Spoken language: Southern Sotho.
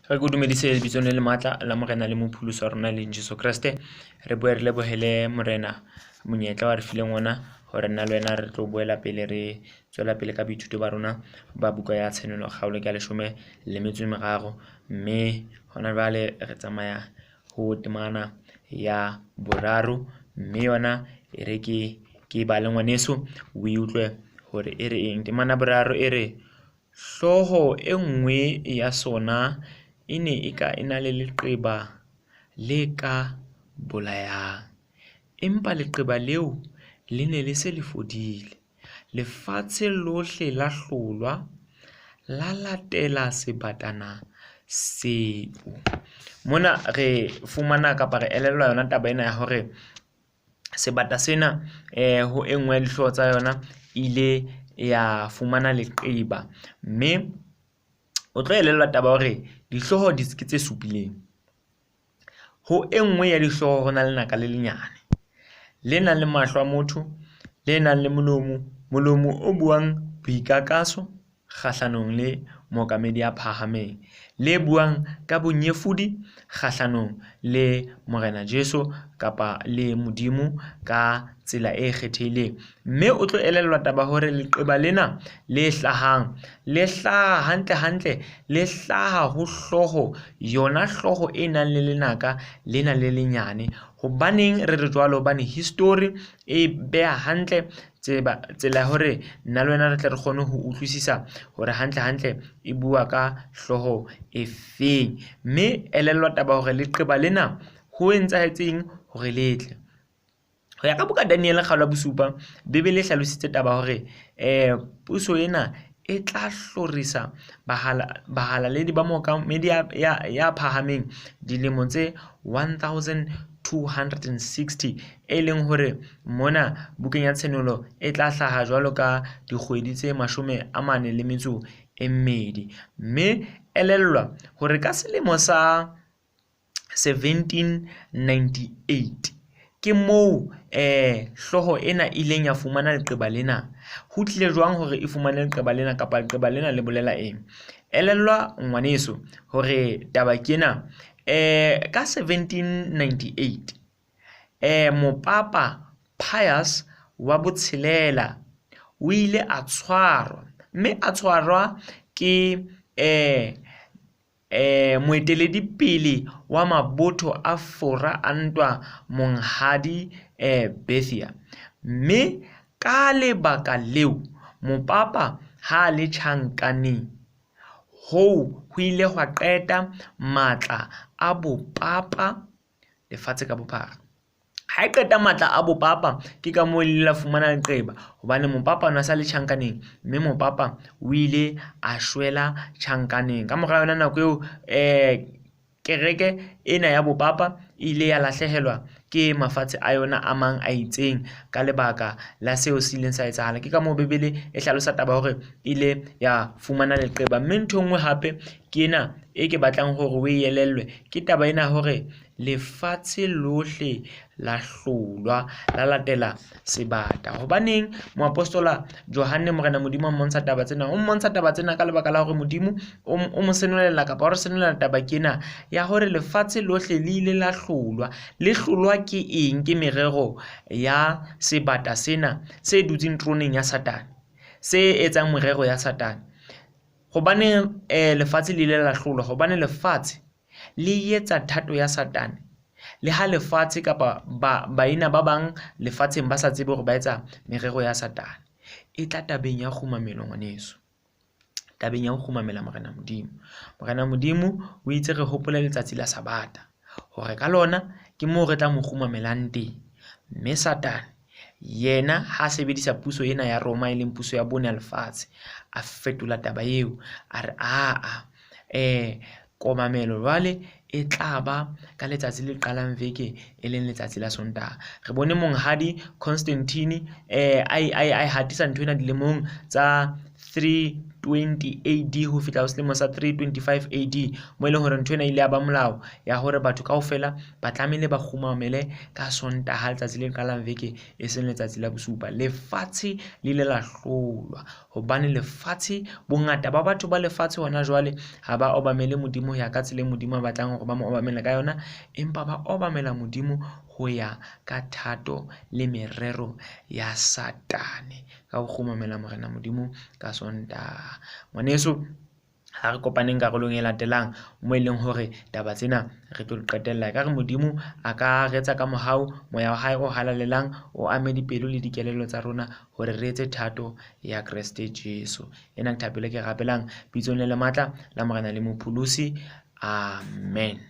Re go dumedise lebitsong le matla la morena le mopholosi wa rona le Jesu Kriste. Re boe re lebohele morena monyetla wa re fileng ona hore nna le wena re tlo boela pele re tswela pele ka boithuto ba rona ba buka ya tshenolo kgaolo ka 13, mme hona jwale re tsamaya ho temana ya boraro, mme yona e re ke ba le ngwaneso o utlwe hore e re eng. Temana boraro e re hloho e nngwe ya sona e ne e ka ena le leqeba le ka bolayang, empa leqeba leo le ne le se le fodile. Lefatshe lohle la hlolwa la latela sebatana seo. Mona re fumana kapa re elellwa yona taba ena ya hore sebata sena ho e nngwe ya dihlooho tsa yona ile ya fumana leqeba, mme o tlo elellwa taba hore dihlooho di ke tse supileng. Ho e nngwe ya dihlooho ho na le naka le lenyane le nang le mahlo a motho, le nang le molomo o buang boikakaso kgahlanong le mookamedi ya phahameng, le buang ka bonyefudi kgahlanong le morena Jesu kapa le Modimo ka tsela e kgethehileng. Mme o tlo elellwa taba hore leqeba lena le hlahang le hlaha hantle le hlaha ho hlooho, yona hlooho e nang le lenaka lena le lenyane. Hobaneng re re jwalo? Hobane history e beha hantle tsela hore nna le wena re tle re kgone ho utlwisisa hore hantle e bua ka hlooho e feng, mme elellwa taba hore leqeba lena ho etsahetseng hore letle. Ho ya ka buka Daniel kgaolo ya bosupa, Bebele e hlalositse taba hore puso ena e tla hlorisa bahalaledi ba mookamedi ya phahameng dilemo tse 1260, e leng hore mona bukeng ya tshenolo e tla hlaha jwalo ka dikgwedi tse 42, mme elellwa hore ka selemo sa 1798 ke moo hlooho ena ileng ya fumana leqeba lena. Ho tlile jwang hore e fumane leqeba lena, kapa leqeba lena le bolela eng? Elellwa ngwaneso hore taba kena ka 1798 mopapa Pius wa botshelela o ile a tshwarwa, mme a tshwarwa ke moeteledi pele wa mabotho a fora a ntwa monghadi Bethia, mme ka lebaka leo mopapa ha le tjhankaneng ho ile hwa qeta matla a bopapa lefatshe ka bophara. Ha e qeta matla a bopapa, ke ka moo le la fumana leqeba, hobane mopapa o na sa le tjhankaneng, mme mopapa o ile a shwela tjhankaneng. Ka mora yona nako eo kereke ena ya bopapa ile ya lahlehelwa ke mafatshe a yona a mang a itseng ka lebaka la seo se ileng sa etsahala. Ke ka moo Bebele e hlalosa taba hore ile ya fumana leqeba. Mme ntho nngwe hape ke ena e ke batlang hore o e elellwe, ke taba ena hore lefatshe lohle la hlolwa la latela sebata. Hobaneng moapostola Johane morena Modimo a mmontsha taba tsena? O mmontsha taba tsena ka lebaka la hore Modimo o mo senolela kapa o re senolela taba kena ya hore lefatshe lohle le ile la hlolwa. Le hlolwa ke eng? Ke merero ya sebata sena se dutseng troneng ya Satane, se etsang merero ya Satane. Hobaneng lefatshe le ile la hlolwa? Hobane lefatshe le etsa thato ya Satane. Le ha lefatshe kapa baina ba bang lefatsheng ba sa tsebe hore ba etsa merero ya Satane, e tla tabeng ya kgumamelo ngwaneso, tabeng ya ho kgumamela morena Modimo. Morena Modimo o itse re hopole letsatsi la Sabata hore ka lona ke moo re tla mo kgumamelang teng, mme Satane yena ha sebedisa puso ena ya Roma, e leng puso ya bone ya lefatshe, a fetola taba eo, a re komamelo jwale e tla ba ka letsatsi le qalang veke, e leng letsatsi la Sontaha. Re bone monghadi Constantine ai hatisa nthwena dilemong tsa 312 320 AD ho fihla ho selemo sa 325 AD, mo e leng hore ntho ena ile ya ba molao ya hore batho kaofela ba tlamehile ba kgumamele ka Sontaha letsatsi le qalang veke e seng letsatsi la bosupa. Lefatshe le ile la hlolwa hobane lefatshe, bongata ba batho ba lefatshe hona jwale ha ba obamele Modimo ho ya ka tsela e Modimo a batlang hore ba mo obamela ka yona, empa ba obamela Modimo ho ya ka thato le merero ya Satane ka ho kgumamela Morena Modimo ka Sontaha. Ngwaneso, ha re kopaneng karolong e latelang mo e leng hore taba tsena re tlo di qetella. Ka re Modimo a ka retsa ka mohau, moya wa hae o halalelang o ame dipelo le dikelello tsa rona hore re etse thato ya Kreste Jesu. Ena ke thapelo ke rapelang bitsong le matla la Morena le Mopholosi. Amen.